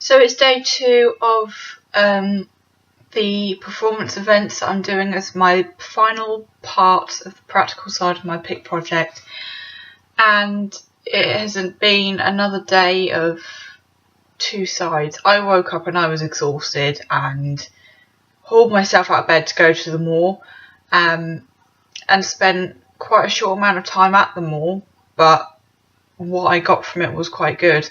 So it's day 2 of the performance events that I'm doing as my final part of the practical side of my PIC project, and it hasn't been another day of two sides. I woke up and I was exhausted and hauled myself out of bed to go to the Moor, and spent quite a short amount of time at the Moor, but what I got from it was quite good.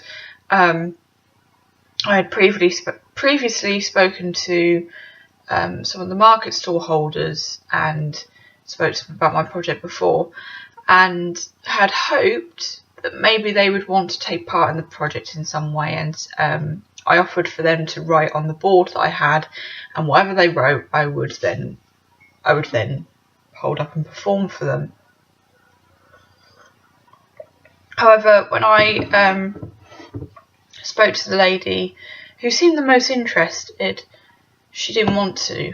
I had previously spoken to some of the market stall holders and spoke to them about my project before, and had hoped that maybe they would want to take part in the project in some way, and I offered for them to write on the board that I had, and whatever they wrote I would then hold up and perform for them. However, when I spoke to the lady who seemed the most interested, she didn't want to,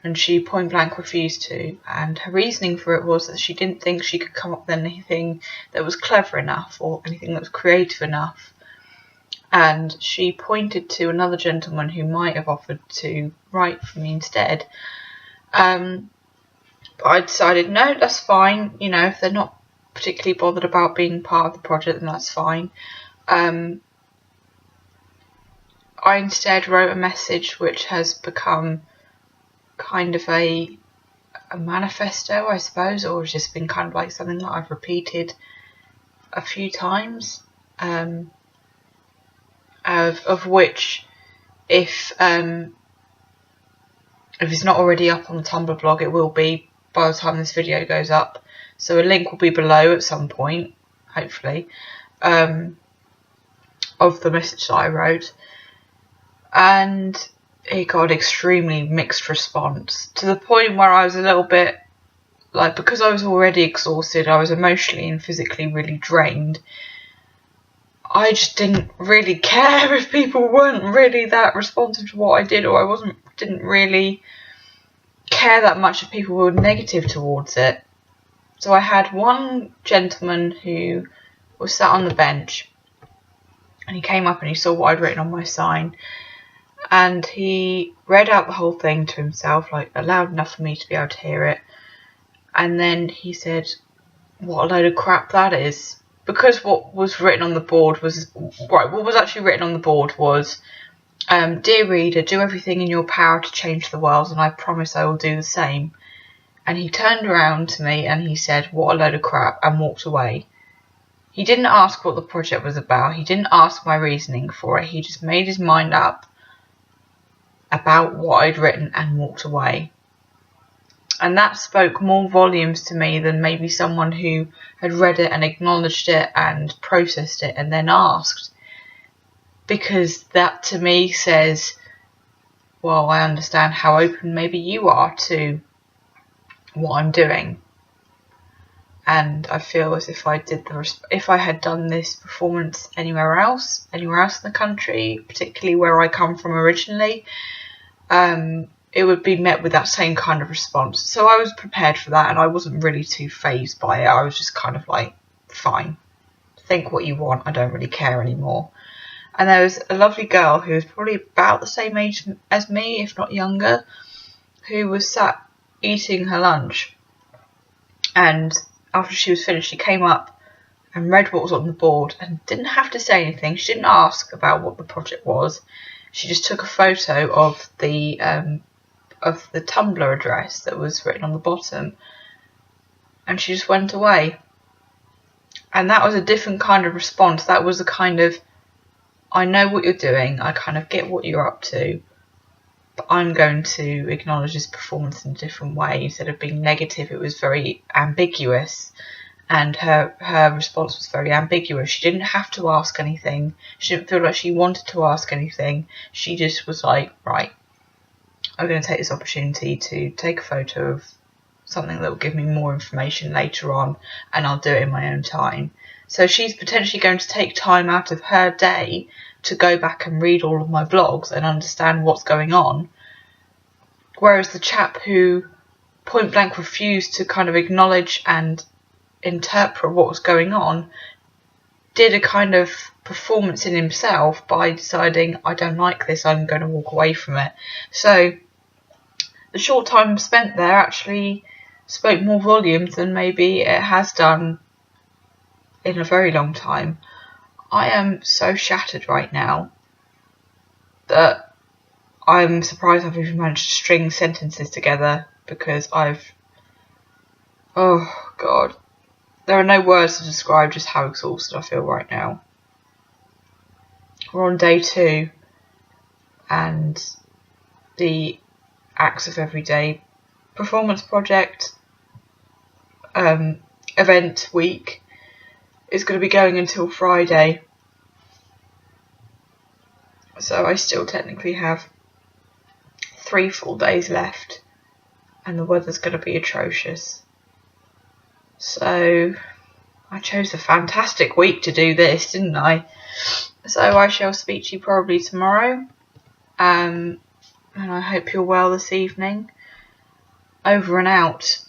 and she point blank refused to, and her reasoning for it was that she didn't think she could come up with anything that was clever enough or anything that was creative enough, and she pointed to another gentleman who might have offered to write for me instead. But I decided, no, that's fine, if they're not particularly bothered about being part of the project, then that's fine. I instead wrote a message which has become kind of a manifesto, I suppose, or has just been kind of like something that I've repeated a few times, of which, if it's not already up on the Tumblr blog, it will be by the time this video goes up. So a link will be below at some point, hopefully, of the message that I wrote. And it got extremely mixed response, to the point where I was a little bit like, because I was already exhausted, I was emotionally and physically really drained, I just didn't really care if people weren't really that responsive to what I did, or I didn't really care that much if people were negative towards it. So I had one gentleman who was sat on the bench, and he came up and he saw what I'd written on my sign, and he read out the whole thing to himself, like loud enough for me to be able to hear it, and then he said, "What a load of crap that is." Because what was written on the board was, right, what was actually written on the board was, "Dear reader, do everything in your power to change the world, and I promise I will do the same." And he turned around to me and he said, "What a load of crap," and walked away. He didn't ask what the project was about, he didn't ask my reasoning for it, he just made his mind up about what I'd written and walked away. And that spoke more volumes to me than maybe someone who had read it and acknowledged it and processed it and then asked. Because that to me says, well, I understand how open maybe you are to what I'm doing. And I feel as if if I had done this performance anywhere else in the country, particularly where I come from originally, it would be met with that same kind of response. So I was prepared for that, and I wasn't really too fazed by it. I was just kind of like, fine, think what you want, I don't really care anymore. And there was a lovely girl who was probably about the same age as me, if not younger, who was sat eating her lunch, and after she was finished, she came up and read what was on the board and didn't have to say anything. She didn't ask about what the project was. She just took a photo of the Tumblr address that was written on the bottom, and she just went away. And that was a different kind of response. That was a kind of, I know what you're doing, I kind of get what you're up to, but I'm going to acknowledge this performance in a different way. Instead of being negative, it was very ambiguous, and her response was very ambiguous. She didn't have to ask anything. She didn't feel like she wanted to ask anything. She just was like, right, I'm going to take this opportunity to take a photo of something that will give me more information later on, and I'll do it in my own time. So she's potentially going to take time out of her day to go back and read all of my blogs and understand what's going on. Whereas the chap who point blank refused to kind of acknowledge and interpret what was going on did a kind of performance in himself by deciding, I don't like this, I'm going to walk away from it. So the short time spent there actually spoke more volumes than maybe it has done in a very long time. I am so shattered right now that I'm surprised I've even managed to string sentences together, because oh God, there are no words to describe just how exhausted I feel right now. We're on day 2, and the Acts of Everyday performance project event week is going to be going until Friday. So I still technically have 3 full days left, and the weather's going to be atrocious. So I chose a fantastic week to do this, didn't I? So I shall speak to you probably tomorrow, and I hope you're well this evening. Over and out.